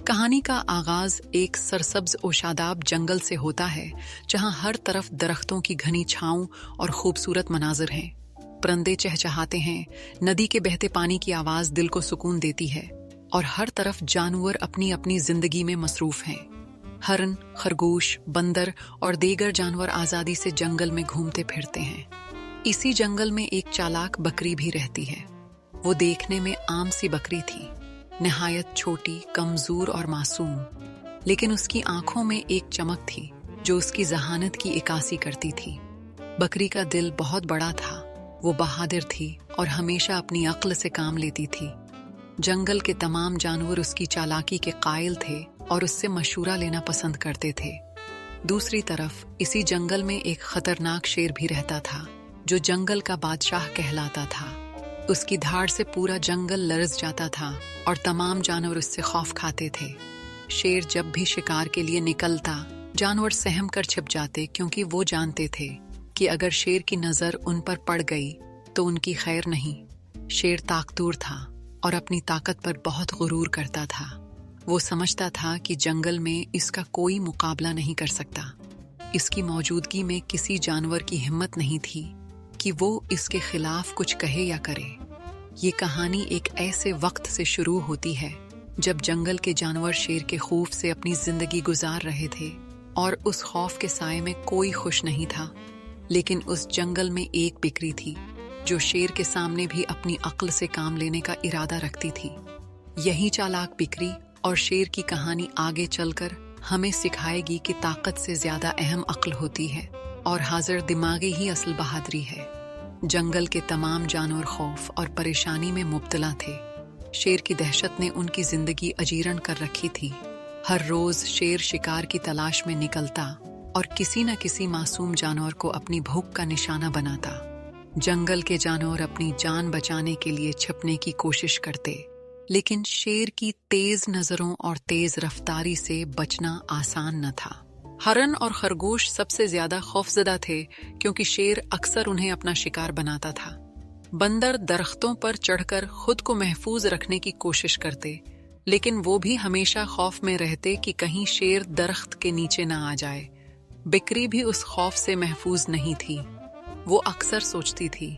कहानी का आगाज एक सरसब्ज और शादाब जंगल से होता है, जहां हर तरफ दरख्तों की घनी छांव और खूबसूरत मनाजिर हैं। परिंदे चहचहाते हैं, नदी के बहते पानी की आवाज दिल को सुकून देती है और हर तरफ जानवर अपनी अपनी जिंदगी में मसरूफ हैं। हरन, खरगोश, बंदर और दीगर जानवर आजादी से जंगल में घूमते फिरते हैं। इसी जंगल में एक चालाक बकरी भी रहती है। वो देखने में आम सी बकरी थी, निहायत छोटी, कमजोर और मासूम, लेकिन उसकी आंखों में एक चमक थी जो उसकी जहानत की इक्कासी करती थी। बकरी का दिल बहुत बड़ा था, वो बहादुर थी और हमेशा अपनी अक्ल से काम लेती थी। जंगल के तमाम जानवर उसकी चालाकी के कायल थे और उससे मशूरा लेना पसंद करते थे। दूसरी तरफ इसी जंगल में एक खतरनाक शेर भी रहता था, जो जंगल का बादशाह कहलाता था। उसकी धाड़ से पूरा जंगल लरज जाता था और तमाम जानवर उससे खौफ खाते थे। शेर जब भी शिकार के लिए निकलता, जानवर सहम कर छिप जाते, क्योंकि वो जानते थे कि अगर शेर की नजर उन पर पड़ गई तो उनकी खैर नहीं। शेर ताकतवर था और अपनी ताकत पर बहुत गुरूर करता था। वो समझता था कि जंगल में इसका कोई मुकाबला नहीं कर सकता। इसकी मौजूदगी में किसी जानवर की हिम्मत नहीं थी कि वो इसके खिलाफ कुछ कहे या करे। ये कहानी एक ऐसे वक्त से शुरू होती है जब जंगल के जानवर शेर के खौफ से अपनी जिंदगी गुजार रहे थे और उस खौफ के साए में कोई खुश नहीं था। लेकिन उस जंगल में एक बकरी थी जो शेर के सामने भी अपनी अक्ल से काम लेने का इरादा रखती थी। यही चालाक बकरी और शेर की कहानी आगे चलकर हमें सिखाएगी कि ताकत से ज्यादा अहम अक्ल होती है और हाजिर दिमागी ही असल बहादुरी है। जंगल के तमाम जानवर खौफ और परेशानी में मुब्तला थे। शेर की दहशत ने उनकी जिंदगी अजीर्ण कर रखी थी। हर रोज शेर शिकार की तलाश में निकलता और किसी न किसी मासूम जानवर को अपनी भूख का निशाना बनाता। जंगल के जानवर अपनी जान बचाने के लिए छिपने की कोशिश करते, लेकिन शेर की तेज नजरों और तेज रफ्तारी से बचना आसान न था। हरन और खरगोश सबसे ज्यादा खौफजदा थे, क्योंकि शेर अक्सर उन्हें अपना शिकार बनाता था। बंदर दरख्तों पर चढ़कर खुद को महफूज रखने की कोशिश करते, लेकिन वो भी हमेशा खौफ में रहते कि कहीं शेर दरख्त के नीचे न आ जाए। बकरी भी उस खौफ से महफूज नहीं थी। वो अक्सर सोचती थी,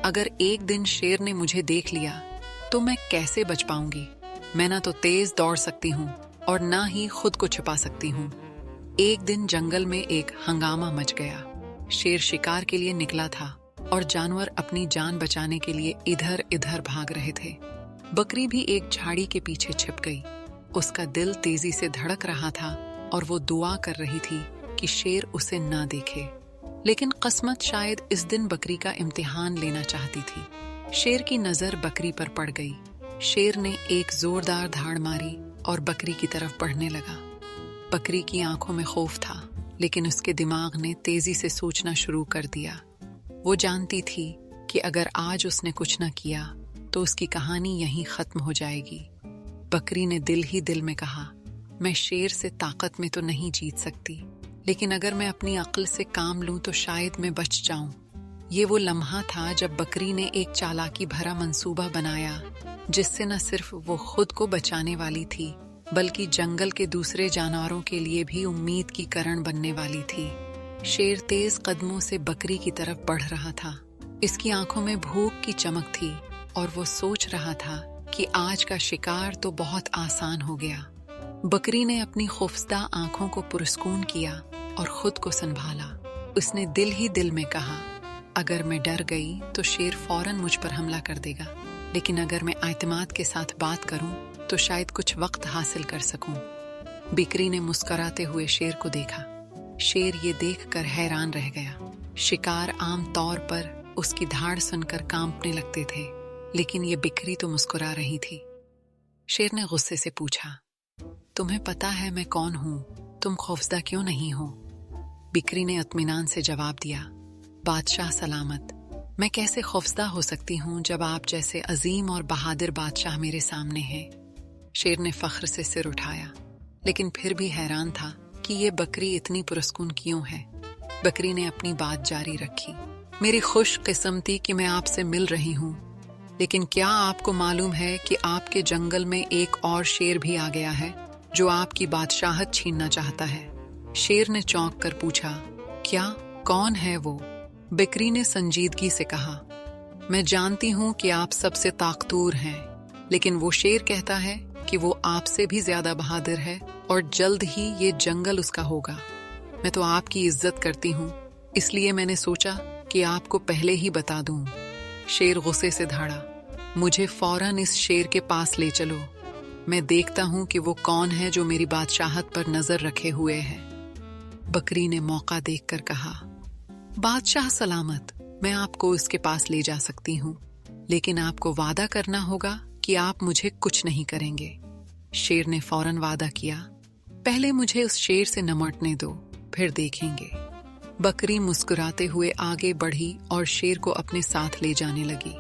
अगर एक दिन शेर ने मुझे देख लिया तो मैं कैसे बच पाऊंगी। मैं ना तो तेज दौड़ सकती हूँ और ना ही खुद को छिपा सकती हूँ। एक दिन जंगल में एक हंगामा मच गया। शेर शिकार के लिए निकला था और जानवर अपनी जान बचाने के लिए इधर इधर भाग रहे थे। बकरी भी एक झाड़ी के पीछे छिप गई। उसका दिल तेजी से धड़क रहा था और वो दुआ कर रही थी कि शेर उसे ना देखे। लेकिन किस्मत शायद इस दिन बकरी का इम्तिहान लेना चाहती थी। शेर की नजर बकरी पर पड़ गई। शेर ने एक जोरदार धाड़ मारी और बकरी की तरफ बढ़ने लगा। बकरी की आंखों में खौफ था, लेकिन उसके दिमाग ने तेजी से सोचना शुरू कर दिया। वो जानती थी कि अगर आज उसने कुछ न किया तो उसकी कहानी यहीं खत्म हो जाएगी। बकरी ने दिल ही दिल में कहा, मैं शेर से ताकत में तो नहीं जीत सकती, लेकिन अगर मैं अपनी अक्ल से काम लूं तो शायद मैं बच जाऊं। ये वो लम्हा था जब बकरी ने एक चालाकी भरा मंसूबा बनाया, जिससे न सिर्फ वो खुद को बचाने वाली थी, बल्कि जंगल के दूसरे जानवरों के लिए भी उम्मीद की किरण बनने वाली थी। शेर तेज कदमों से बकरी की तरफ बढ़ रहा था। इसकी आंखों में भूख की चमक थी और वो सोच रहा था कि आज का शिकार तो बहुत आसान हो गया। बकरी ने अपनी खौफजदा आंखों को पुरस्कून किया और खुद को संभाला। उसने दिल ही दिल में कहा, अगर मैं डर गई तो शेर फौरन मुझ पर हमला कर देगा, लेकिन अगर मैं एतमाद के साथ बात करूं तो शायद कुछ वक्त हासिल कर सकूं। बकरी ने मुस्कुराते हुए शेर को देखा। शेर ये देखकर हैरान रह गया। शिकार आम तौर पर उसकी धाड़ सुनकर कांपने लगते थे, लेकिन ये बकरी तो मुस्कुरा रही थी। शेर ने गुस्से से पूछा, तुम्हें पता है मैं कौन हूं? तुम खौफजदा क्यों नहीं हो? बकरी ने इत्मीनान से जवाब दिया, बादशाह सलामत। मैं कैसे खौफजदा हो सकती हूँ जब आप जैसे अजीम और बहादुर बादशाह मेरे सामने हैं। शेर ने फख्र से सिर उठाया, लेकिन फिर भी हैरान था कि ये बकरी इतनी पुरस्कून क्यों है। बकरी ने अपनी बात जारी रखी, मेरी खुशकिस्मती कि मैं आपसे मिल रही हूँ, लेकिन क्या आपको मालूम है कि आपके जंगल में एक और शेर भी आ गया है? जो आपकी बादशाहत छीनना चाहता है। शेर ने चौंक कर पूछा, क्या? कौन है वो? बकरी ने संजीदगी से कहा, मैं जानती हूं कि आप सबसे ताकतवर हैं, लेकिन वो शेर कहता है कि वो आपसे भी ज्यादा बहादुर है और जल्द ही ये जंगल उसका होगा। मैं तो आपकी इज्जत करती हूँ, इसलिए मैंने सोचा कि आपको पहले ही बता दूं। शेर गुस्से से धाड़ा, मुझे फौरन इस शेर के पास ले चलो। मैं देखता हूं कि वो कौन है जो मेरी बादशाहत पर नजर रखे हुए है। बकरी ने मौका देखकर कहा, बादशाह सलामत, मैं आपको उसके पास ले जा सकती हूँ, लेकिन आपको वादा करना होगा कि आप मुझे कुछ नहीं करेंगे। शेर ने फौरन वादा किया, पहले मुझे उस शेर से निपटने दो, फिर देखेंगे। बकरी मुस्कुराते हुए आगे बढ़ी और शेर को अपने साथ ले जाने लगी।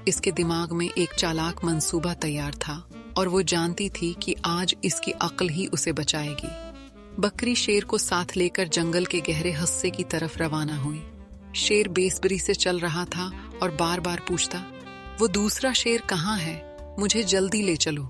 इसके दिमाग में एक चालाक मंसूबा तैयार था और वो जानती थी कि आज इसकी अक्ल ही उसे बचाएगी। बकरी शेर को साथ लेकर जंगल के गहरे हिस्से की तरफ रवाना हुई। शेर बेसब्री से चल रहा था और बार बार पूछता, वो दूसरा शेर कहाँ है? मुझे जल्दी ले चलो।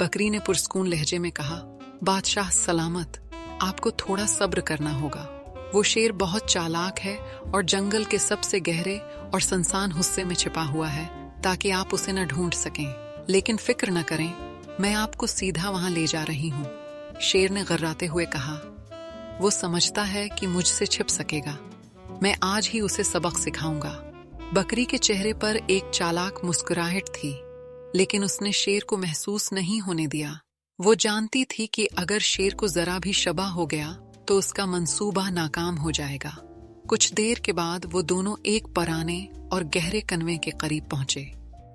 बकरी ने पुरस्कून लहजे में कहा, बादशाह सलामत, आपको थोड़ा सब्र करना होगा। वो शेर बहुत चालाक है और जंगल के सबसे गहरे और सुनसान हिस्से में छिपा हुआ है, ताकि आप उसे न ढूंढ सकें। लेकिन फिक्र न करें, मैं आपको सीधा वहां ले जा रही हूँ। शेर ने गर्राते हुए कहा, वो समझता है कि मुझसे छिप सकेगा। मैं आज ही उसे सबक सिखाऊंगा। बकरी के चेहरे पर एक चालाक मुस्कुराहट थी, लेकिन उसने शेर को महसूस नहीं होने दिया। वो जानती थी कि अगर शेर को जरा भी शबा हो गया तो उसका मंसूबा नाकाम हो जाएगा। कुछ देर के बाद वो दोनों एक पुराने और गहरे कनवे के करीब पहुंचे।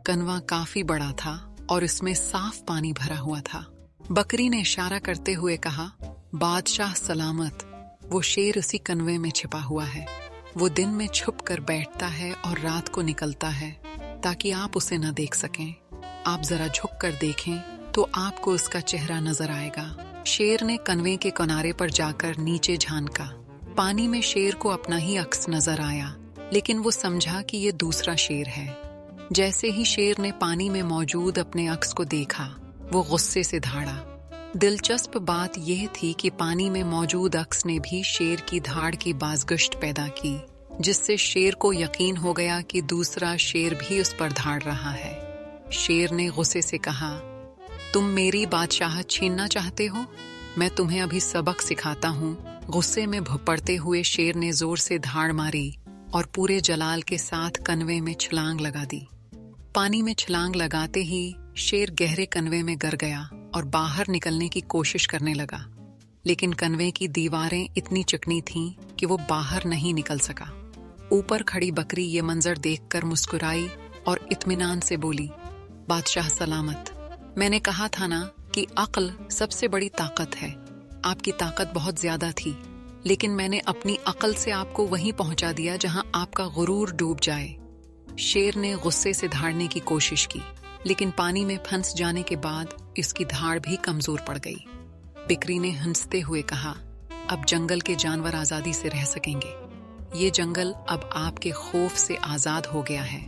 कनवा काफी बड़ा था और इसमें साफ पानी भरा हुआ था। बकरी ने इशारा करते हुए कहा, बादशाह सलामत, वो शेर उसी कनवे में छिपा हुआ है। वो दिन में छुप कर बैठता है और रात को निकलता है, ताकि आप उसे न देख सकें। आप जरा झुक कर देखें तो आपको उसका चेहरा नजर आएगा। शेर ने कनवे के किनारे पर जाकर नीचे झांका। पानी में शेर को अपना ही अक्स नजर आया, लेकिन वो समझा कि ये दूसरा शेर है। जैसे ही शेर ने पानी में मौजूद अपने अक्स को देखा, वो गुस्से से धाड़ा। दिलचस्प बात यह थी कि पानी में मौजूद अक्स ने भी शेर की धाड़ की बाज़गश्त पैदा की, जिससे शेर को यकीन हो गया कि दूसरा शेर भी उस पर धाड़ रहा है। शेर ने गुस्से से कहा, तुम मेरी बादशाहत छीनना चाहते हो? मैं तुम्हें अभी सबक सिखाता हूँ। गुस्से में भुपड़ते हुए शेर ने जोर से धाड़ मारी और पूरे जलाल के साथ कनवे में छलांग लगा दी। पानी में छलांग लगाते ही शेर गहरे कनवे में गिर गया और बाहर निकलने की कोशिश करने लगा, लेकिन कनवे की दीवारें इतनी चिकनी थीं कि वो बाहर नहीं निकल सका। ऊपर खड़ी बकरी ये मंजर देखकर मुस्कुराई और इत्मीनान से बोली, बादशाह सलामत, मैंने कहा था ना कि अक्ल सबसे बड़ी ताकत है। आपकी ताकत बहुत ज्यादा थी, लेकिन मैंने अपनी अक्ल से आपको वहीं पहुंचा दिया जहां आपका गुरूर डूब जाए। शेर ने गुस्से से धाड़ने की कोशिश की, लेकिन पानी में फंस जाने के बाद इसकी धाड़ भी कमजोर पड़ गई। बकरी ने हंसते हुए कहा, अब जंगल के जानवर आजादी से रह सकेंगे। ये जंगल अब आपके खौफ से आजाद हो गया है।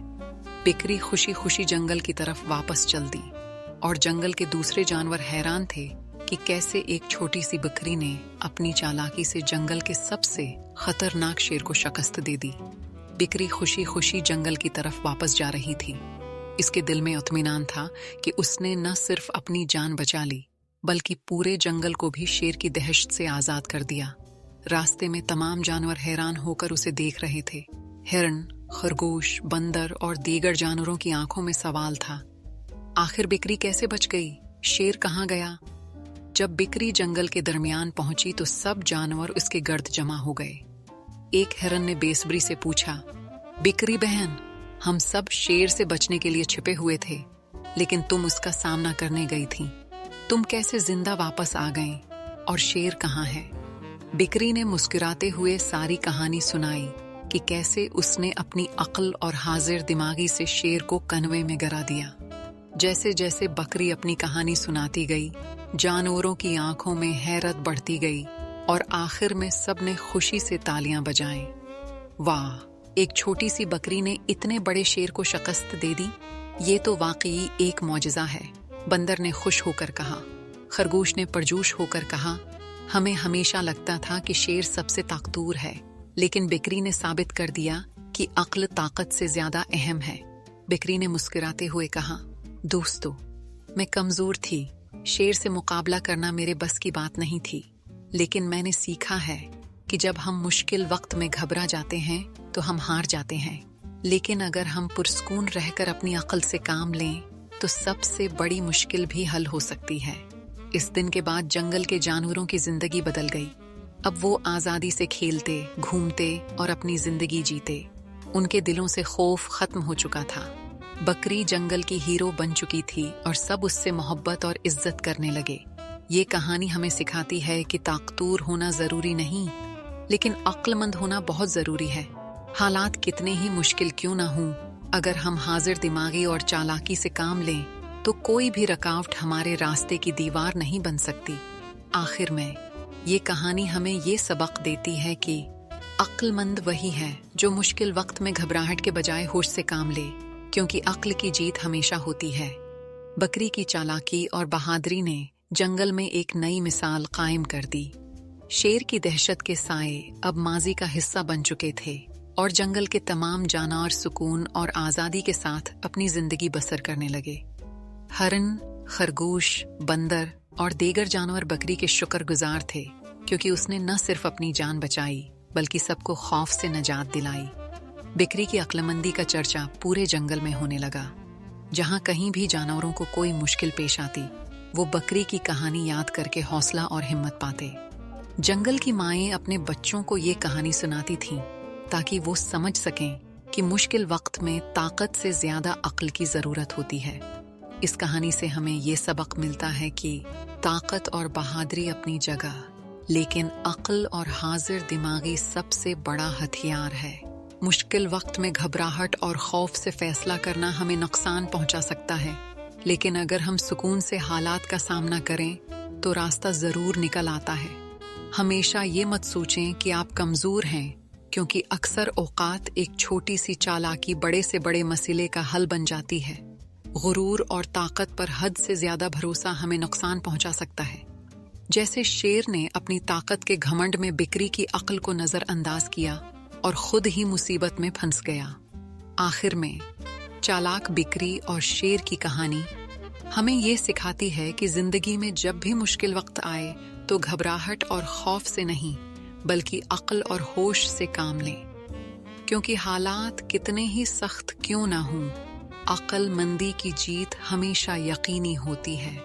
बकरी खुशी खुशी जंगल की तरफ वापस चल दी और जंगल के दूसरे जानवर हैरान थे कि कैसे एक छोटी सी बकरी ने अपनी चालाकी से जंगल के सबसे खतरनाक शेर को शिकस्त दे दी। बकरी खुशी खुशी जंगल की तरफ वापस जा रही थी। इसके दिल में इत्मीनान था कि उसने न सिर्फ अपनी जान बचा ली, बल्कि पूरे जंगल को भी शेर की दहशत से आजाद कर दिया। रास्ते में तमाम जानवर हैरान होकर उसे देख रहे थे। हिरन, खरगोश, बंदर और दीगर जानवरों की आंखों में सवाल था, आखिर बकरी कैसे बच गई? शेर कहाँ गया? जब बकरी जंगल के दरमियान पहुंची तो सब जानवर उसके गर्द जमा हो गए। एक हिरन ने बेसब्री से पूछा, बकरी बहन, हम सब शेर से बचने के लिए छिपे हुए थे, लेकिन तुम उसका सामना करने गई थी। तुम कैसे जिंदा वापस आ गई और शेर कहाँ है? बकरी ने मुस्कुराते हुए सारी कहानी सुनाई कि कैसे उसने अपनी अक्ल और हाजिर दिमागी से शेर को कनवे में गिरा दिया। जैसे जैसे बकरी अपनी कहानी सुनाती गई, जानवरों की आंखों में हैरत बढ़ती गई और आखिर में सब ने खुशी से तालियां बजाईं। वाह, एक छोटी सी बकरी ने इतने बड़े शेर को शिकस्त दे दी। ये तो वाकई एक मौजज़ा है, बंदर ने खुश होकर कहा। खरगोश ने परजोश होकर कहा, हमें हमेशा लगता था कि शेर सबसे ताकतवर है, लेकिन बिक्री ने साबित कर दिया कि अक्ल ताकत से ज्यादा अहम है। बिक्री ने मुस्कुराते हुए कहा, दोस्तों, मैं कमजोर थी, शेर से मुकाबला करना मेरे बस की बात नहीं थी, लेकिन मैंने सीखा है कि जब हम मुश्किल वक्त में घबरा जाते हैं तो हम हार जाते हैं, लेकिन अगर हम पुरस्कून रहकर अपनी अक्ल से काम लें तो सबसे बड़ी मुश्किल भी हल हो सकती है। इस दिन के बाद जंगल के जानवरों की जिंदगी बदल गई। अब वो आजादी से खेलते, घूमते और अपनी जिंदगी जीते। उनके दिलों से खौफ खत्म हो चुका था। बकरी जंगल की हीरो बन चुकी थी और सब उससे मोहब्बत और इज्जत करने लगे। ये कहानी हमें सिखाती है कि ताकतवर होना जरूरी नहीं, लेकिन अक्लमंद होना बहुत जरूरी है। हालात कितने ही मुश्किल क्यों ना हों, अगर हम हाजिर दिमागी और चालाकी से काम लें तो कोई भी रुकावट हमारे रास्ते की दीवार नहीं बन सकती। आखिर में ये कहानी हमें ये सबक देती है कि अक्लमंद वही है जो मुश्किल वक्त में घबराहट के बजाय होश से काम ले, क्योंकि अक्ल की जीत हमेशा होती है। बकरी की चालाकी और बहादुरी ने जंगल में एक नई मिसाल कायम कर दी। शेर की दहशत के साए अब माजी का हिस्सा बन चुके थे और जंगल के तमाम जानवर सुकून और आजादी के साथ अपनी जिंदगी बसर करने लगे। हरन, खरगोश, बंदर और दीगर जानवर बकरी के शुक्रगुजार थे, क्योंकि उसने न सिर्फ अपनी जान बचाई बल्कि सबको खौफ से निजात दिलाई। बिक्री की अक्लमंदी का चर्चा पूरे जंगल में होने लगा। जहां कहीं भी जानवरों को कोई मुश्किल पेश आती, वो बकरी की कहानी याद करके हौसला और हिम्मत पाते। जंगल की माएं अपने बच्चों को ये कहानी सुनाती थीं ताकि वो समझ सकें कि मुश्किल वक्त में ताकत से ज्यादा अक्ल की जरूरत होती है। इस कहानी से हमें ये सबक मिलता है कि ताकत और बहादुरी अपनी जगह, लेकिन अक्ल और हाजिर दिमागी सबसे बड़ा हथियार है। मुश्किल वक्त में घबराहट और खौफ से फैसला करना हमें नुकसान पहुंचा सकता है, लेकिन अगर हम सुकून से हालात का सामना करें तो रास्ता जरूर निकल आता है। हमेशा ये मत सोचें कि आप कमजोर हैं, क्योंकि अक्सर औकात एक छोटी सी चालाकी बड़े से बड़े मसले का हल बन जाती है। गुरूर और ताकत पर हद से ज्यादा भरोसा हमें नुकसान पहुंचा सकता है। जैसे शेर ने अपनी ताकत के घमंड में बिक्री की अक्ल को नजरअंदाज किया और खुद ही मुसीबत में फंस गया। आखिर में चालाक बिक्री और शेर की कहानी हमें ये सिखाती है कि जिंदगी में जब भी मुश्किल वक्त आए तो घबराहट और खौफ से नहीं, बल्कि अक्ल और होश से काम लें, क्योंकि हालात कितने ही सख्त क्यों ना हों, अक्लमंदी की जीत हमेशा यकीनी होती है।